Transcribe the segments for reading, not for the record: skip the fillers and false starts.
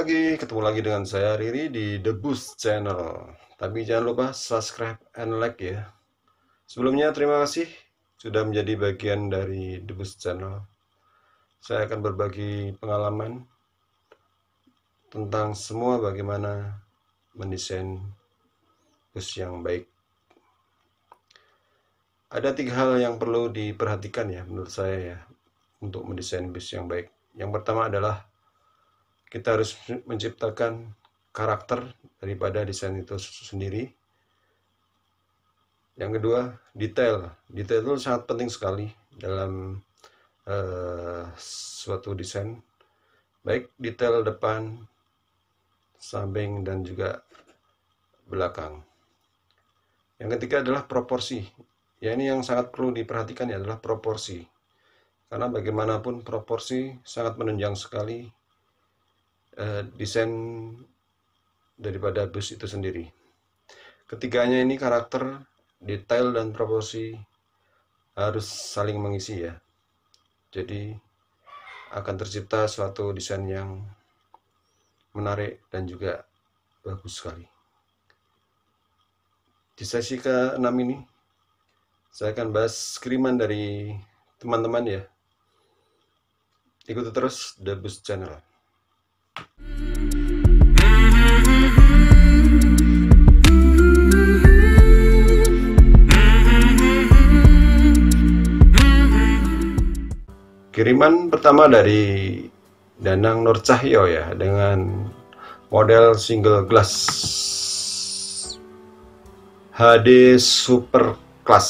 ketemu lagi dengan saya Riri di The Boost Channel. Tapi jangan lupa subscribe and like ya. Sebelumnya terima kasih sudah menjadi bagian dari The Boost Channel. Saya akan berbagi pengalaman tentang semua bagaimana mendesain bus yang baik. Ada 3 hal yang perlu diperhatikan ya menurut saya ya untuk mendesain bus yang baik. Yang pertama adalah kita harus menciptakan karakter daripada desain itu sendiri. Yang kedua, detail. Detail itu sangat penting sekali dalam suatu desain. Baik detail depan, samping, dan juga belakang. Yang ketiga adalah proporsi. Ya, ini yang sangat perlu diperhatikan ya, adalah proporsi. Karena bagaimanapun proporsi sangat menunjang sekali desain daripada bus itu sendiri. Ketiganya ini karakter, detail, dan proporsi harus saling mengisi ya. Jadi akan tercipta suatu desain yang menarik dan juga bagus sekali. Di sesi ke-6 ini saya akan bahas kiriman dari teman-teman ya. Ikuti terus The Boost Channel. Kiriman pertama dari Danang Nur Cahyo ya, dengan model single glass HD Super Class.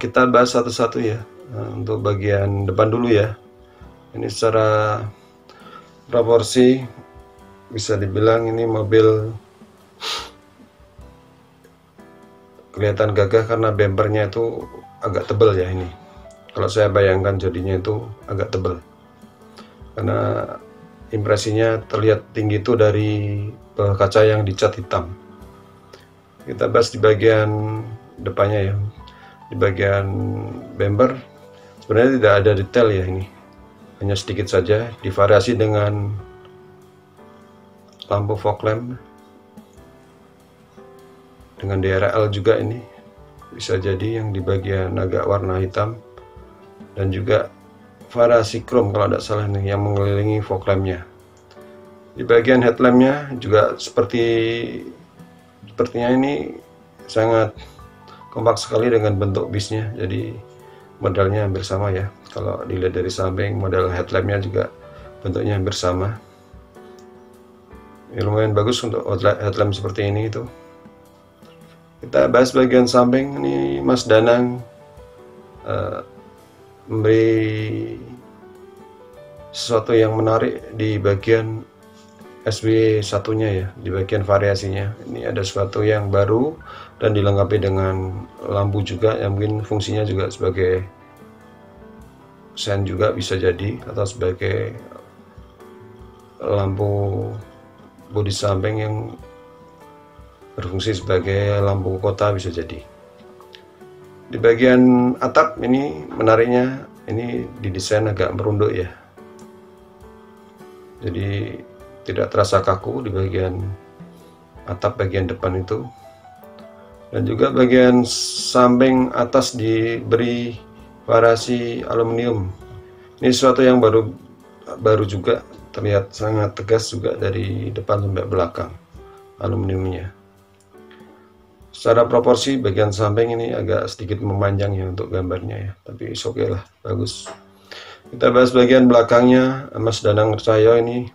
Kita bahas satu-satu ya. Untuk bagian depan dulu ya. Ini secara proporsi bisa dibilang ini mobil kelihatan gagah karena bempernya itu agak tebal ya ini. Kalau saya bayangkan jadinya itu agak tebal. Karena impresinya terlihat tinggi itu dari kaca yang dicat hitam. Kita bahas di bagian depannya ya. Di bagian bumper sebenarnya tidak ada detail ya ini. Hanya sedikit saja divariasi dengan lampu fog lamp dengan DRL juga ini. Bisa jadi yang di bagian agak warna hitam dan juga variasi chrome kalau tidak salah nih yang mengelilingi fog lampnya. Di bagian headlampnya juga sepertinya ini sangat kompak sekali dengan bentuk bisnya, jadi modelnya hampir sama ya. Kalau dilihat dari samping, model headlampnya juga bentuknya hampir sama. Ya, lumayan bagus untuk headlamp seperti ini itu. Kita bahas bagian samping. Ini Mas Danang memberi sesuatu yang menarik di bagian SW satunya ya, di bagian variasinya. Ini ada sesuatu yang baru dan dilengkapi dengan lampu juga yang mungkin fungsinya juga sebagai sen juga bisa jadi, atau sebagai lampu bodi samping yang berfungsi sebagai lampu kota bisa jadi. Di bagian atap ini menariknya, ini didesain agak merunduk ya, jadi tidak terasa kaku di bagian atap bagian depan itu. Dan juga bagian samping atas diberi variasi aluminium. Ini sesuatu yang baru juga, terlihat sangat tegas juga dari depan sampai belakang aluminiumnya. Secara proporsi bagian samping ini agak sedikit memanjang ya untuk gambarnya ya, tapi oke lah, bagus. Kita bahas bagian belakangnya. Mas Danang Cahyo ini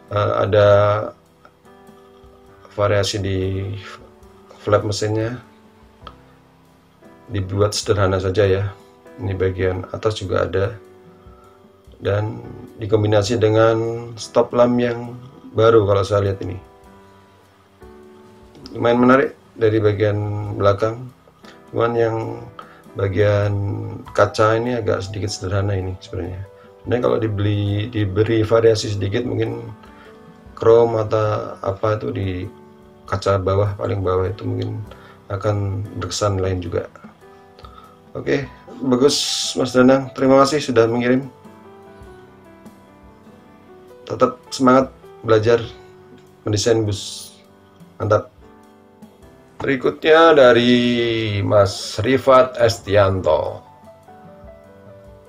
ada variasi di flap mesinnya, dibuat sederhana saja ya. Ini bagian atas juga ada, dan dikombinasi dengan stop lamp yang baru kalau saya lihat ini. Lumayan menarik dari bagian belakang, cuman yang bagian kaca ini agak sedikit sederhana ini sebenarnya. Nah, kalau diberi variasi sedikit, mungkin chrome atau apa itu di kaca bawah, paling bawah itu mungkin akan berkesan lain juga. Oke, bagus Mas Danang, terima kasih sudah mengirim. tetap semangat belajar mendesain bus. Mantap. Berikutnya dari Mas Rifat Estianto,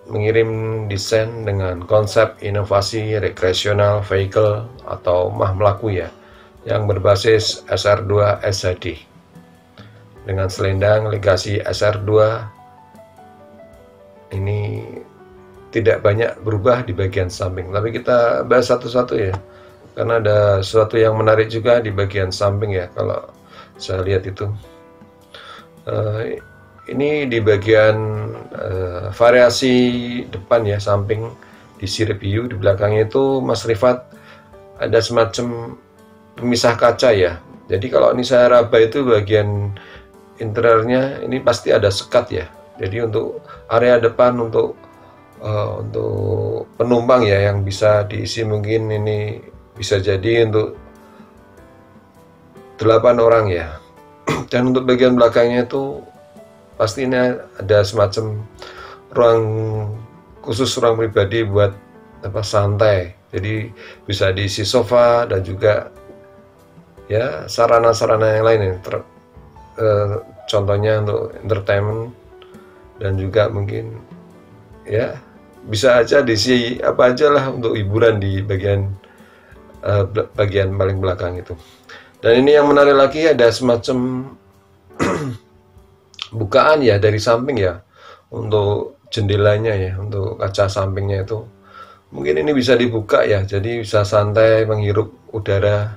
mengirim desain dengan konsep inovasi recreational vehicle atau MAH melaku ya, yang berbasis SR2 SHD dengan selendang legasi SR2. Ini tidak banyak berubah di bagian samping, tapi kita bahas satu-satu ya, karena ada sesuatu yang menarik juga di bagian samping ya. Kalau saya lihat itu ini di bagian variasi depan ya, samping di sirip view, di belakangnya itu Mas Rifat ada semacam pemisah kaca ya. Jadi kalau ini saya raba itu bagian interiornya ini pasti ada sekat ya. Jadi untuk area depan untuk penumpang ya yang bisa diisi, mungkin ini bisa jadi untuk 8 orang ya. Dan untuk bagian belakangnya itu pastinya ada semacam ruang khusus, ruang pribadi buat santai. Jadi bisa diisi sofa dan juga ya sarana-sarana yang lain ya. Contohnya untuk entertainment, dan juga mungkin ya bisa aja diisi apa aja lah untuk hiburan di bagian paling belakang itu. Dan ini yang menarik lagi, ada semacam bukaan ya dari samping ya, untuk jendelanya ya, untuk kaca sampingnya itu mungkin ini bisa dibuka ya, jadi bisa santai menghirup udara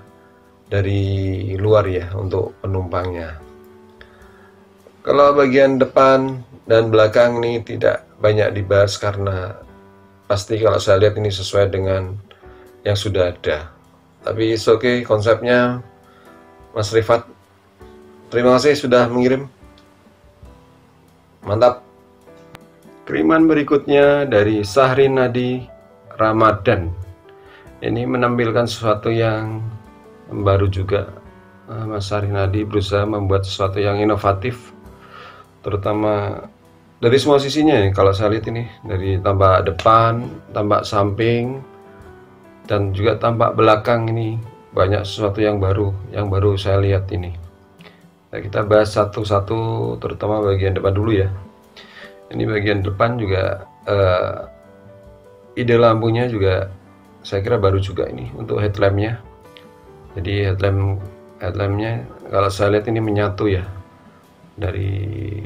dari luar ya untuk penumpangnya. Kalau bagian depan dan belakang ini tidak banyak dibahas karena pasti kalau saya lihat ini sesuai dengan yang sudah ada. Tapi oke, konsepnya Mas Rifat, terima kasih sudah mengirim. Mantap. Kiriman berikutnya dari Sahrinadi Ramadan. Ini menampilkan sesuatu yang baru juga. Mas Sahrinadi berusaha membuat sesuatu yang inovatif, terutama dari semua sisinya ya. Kalau saya lihat ini dari tampak depan, tampak samping, dan juga tampak belakang, ini banyak sesuatu yang baru saya lihat ini. Nah, kita bahas satu-satu, terutama bagian depan dulu ya. Ini bagian depan juga ide lampunya juga saya kira baru juga ini untuk headlampnya. Jadi headlampnya kalau saya lihat ini menyatu ya, dari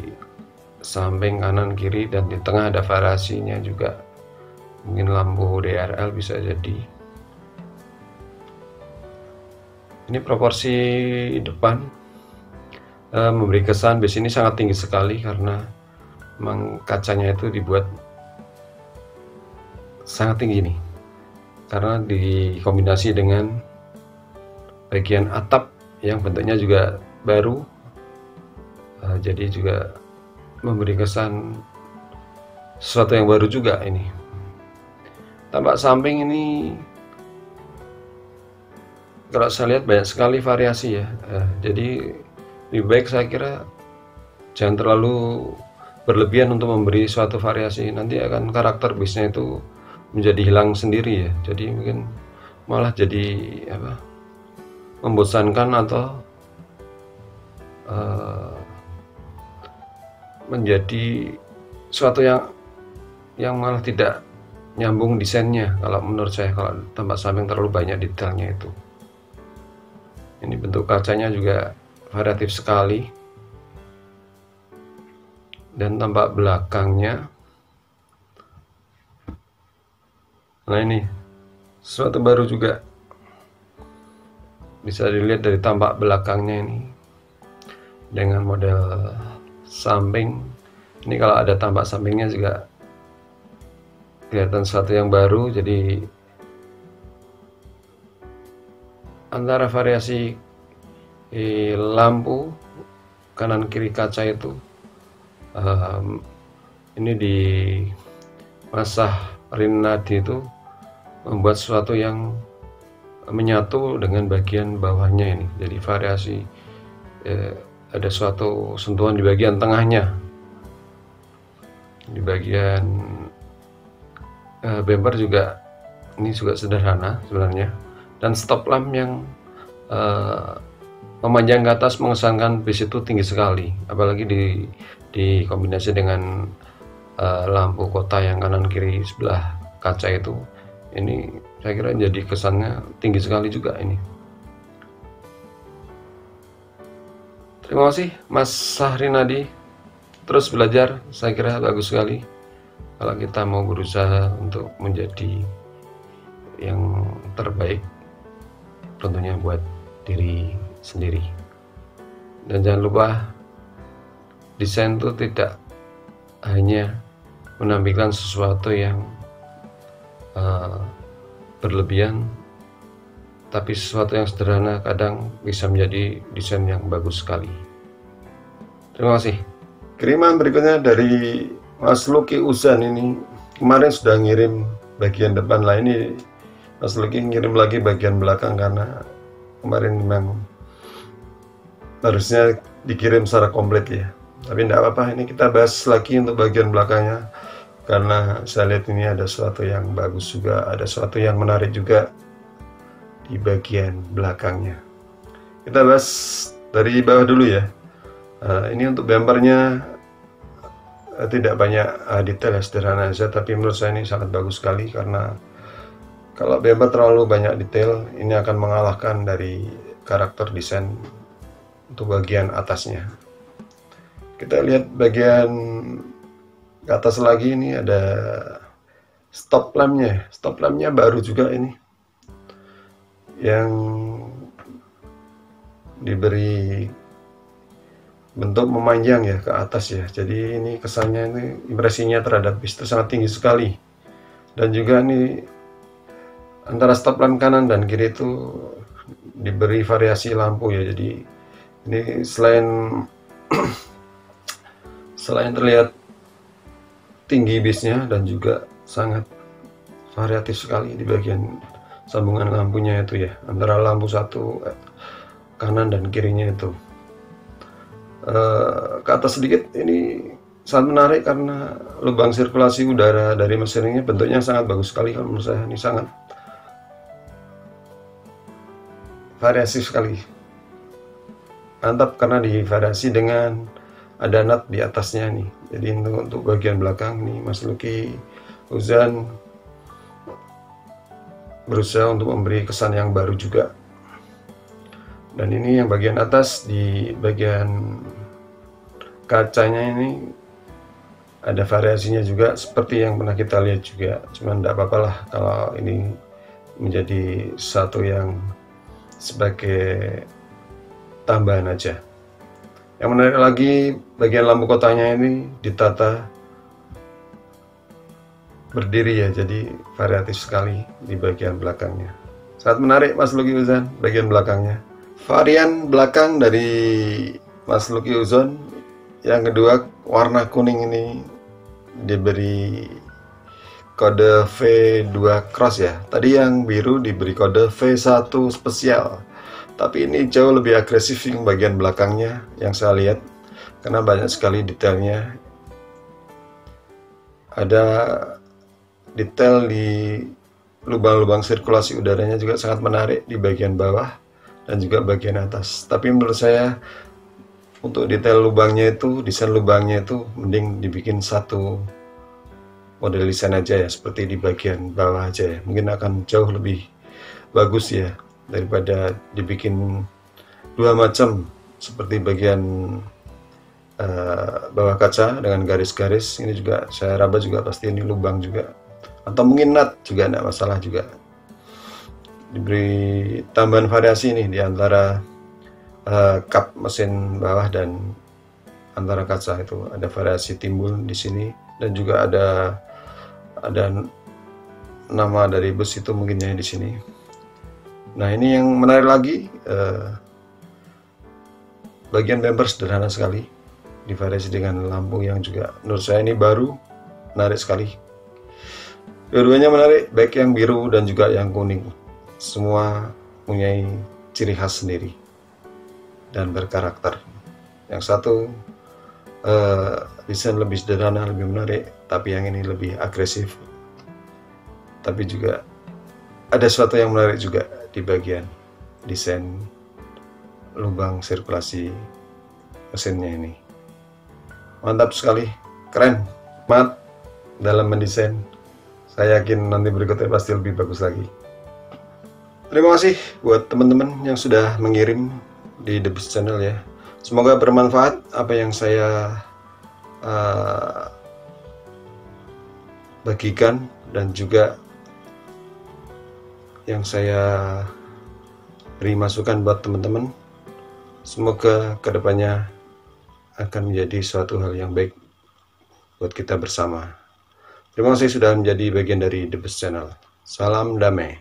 samping kanan kiri, dan di tengah ada variasinya juga, mungkin lampu DRL bisa jadi. Ini proporsi depan memberi kesan bus ini sangat tinggi sekali karena memang kacanya itu dibuat sangat tinggi nih, karena dikombinasi dengan bagian atap yang bentuknya juga baru, jadi juga memberi kesan sesuatu yang baru juga ini. Tampak samping ini kalau saya lihat banyak sekali variasi ya, jadi lebih baik saya kira jangan terlalu berlebihan untuk memberi suatu variasi, nanti akan karakter bisnya itu menjadi hilang sendiri ya. Jadi mungkin malah jadi membosankan atau menjadi suatu yang malah tidak nyambung desainnya kalau menurut saya, kalau tampak samping terlalu banyak detailnya itu. Ini bentuk kacanya juga variatif sekali, dan tampak belakangnya, nah ini sesuatu baru juga, bisa dilihat dari tampak belakangnya ini dengan model samping. Ini kalau ada tampak sampingnya juga kelihatan sesuatu yang baru. Jadi antara variasi lampu kanan kiri kaca itu, ini di Mas Sahrinadi itu membuat sesuatu yang menyatu dengan bagian bawahnya ini. Jadi variasi, ada suatu sentuhan di bagian tengahnya, di bagian bumper juga ini juga sederhana sebenarnya, dan stop lamp yang memanjang ke atas mengesankan bis itu tinggi sekali, apalagi dikombinasi dengan lampu kota yang kanan kiri sebelah kaca itu. Ini saya kira jadi kesannya tinggi sekali juga ini. Terima kasih Mas Sahrinadi, terus belajar, saya kira bagus sekali kalau kita mau berusaha untuk menjadi yang terbaik, tentunya buat diri sendiri. Dan jangan lupa, desain itu tidak hanya menampilkan sesuatu yang berlebihan, tapi sesuatu yang sederhana kadang bisa menjadi desain yang bagus sekali. Terima kasih. Kiriman berikutnya dari Mas Luki Uzan. Ini kemarin sudah ngirim bagian depan lah, ini Mas Luki ngirim lagi bagian belakang karena kemarin memang harusnya dikirim secara komplit ya, tapi tidak apa-apa, ini kita bahas lagi untuk bagian belakangnya karena saya lihat ini ada sesuatu yang bagus juga, ada sesuatu yang menarik juga di bagian belakangnya. Kita bahas dari bawah dulu ya. Ini untuk bumpernya tidak banyak detail ya, sederhana saja, tapi menurut saya ini sangat bagus sekali karena kalau bumper terlalu banyak detail ini akan mengalahkan dari karakter desain untuk bagian atasnya. Kita lihat bagian ke atas lagi, ini ada stop lampnya. Stop lampnya baru juga ini, yang diberi bentuk memanjang ya ke atas ya. Jadi ini kesannya, ini impresinya terhadap bis itu sangat tinggi sekali. Dan juga ini antara stop lamp kanan dan kiri itu diberi variasi lampu ya. Jadi ini selain terlihat tinggi bisnya, dan juga sangat variatif sekali di bagian sambungan lampunya itu ya, antara lampu satu kanan dan kirinya itu. Ke atas sedikit ini sangat menarik karena lubang sirkulasi udara dari mesin ini bentuknya sangat bagus sekali. Kalau menurut saya ini sangat variasi sekali, mantap karena divariasi dengan ada nut di atasnya nih. Jadi untuk bagian belakang nih Mas Luki Uzan berusaha untuk memberi kesan yang baru juga. Dan ini yang bagian atas, di bagian kacanya ini ada variasinya juga seperti yang pernah kita lihat juga. Cuman tidak apa-apa lah kalau ini menjadi satu yang sebagai tambahan aja. Yang menarik lagi, bagian lampu kotanya ini ditata berdiri ya, jadi variatif sekali di bagian belakangnya. Sangat menarik Mas Luki Uzan bagian belakangnya. Varian belakang dari Mas Luki Uzan yang kedua, warna kuning ini diberi kode V2 cross ya. Tadi yang biru diberi kode V1 spesial. Tapi ini jauh lebih agresif yang bagian belakangnya yang saya lihat, karena banyak sekali detailnya. Ada detail di lubang-lubang sirkulasi udaranya juga sangat menarik di bagian bawah dan juga bagian atas. Tapi menurut saya untuk detail lubangnya itu, desain lubangnya itu mending dibikin satu model desain aja ya, seperti di bagian bawah aja ya. Mungkin akan jauh lebih bagus ya, daripada dibikin dua macam seperti bagian bawah kaca dengan garis-garis. Ini juga saya raba juga pasti ini lubang juga, atau mungkin nut juga tidak masalah juga. Diberi tambahan variasi nih di antara kap mesin bawah dan antara kaca itu ada variasi timbul di sini, dan juga ada nama dari bus itu mungkinnya di sini. Nah ini yang menarik lagi, bagian bumper sederhana sekali, divariasi dengan lampu yang juga menurut saya ini baru, menarik sekali. Dua-duanya menarik, baik yang biru dan juga yang kuning. Semua punya ciri khas sendiri dan berkarakter. Yang satu desain lebih sederhana, lebih menarik, tapi yang ini lebih agresif, tapi juga ada sesuatu yang menarik juga di bagian desain lubang sirkulasi mesinnya ini. Mantap sekali, keren, mat dalam mendesain. Saya yakin nanti berikutnya pasti lebih bagus lagi. Terima kasih buat teman-teman yang sudah mengirim di The Bus Channel ya. Semoga bermanfaat apa yang saya bagikan dan juga yang saya beri masukan buat teman-teman. Semoga kedepannya akan menjadi suatu hal yang baik buat kita bersama. Terima kasih sudah menjadi bagian dari The Bus Channel. Salam damai.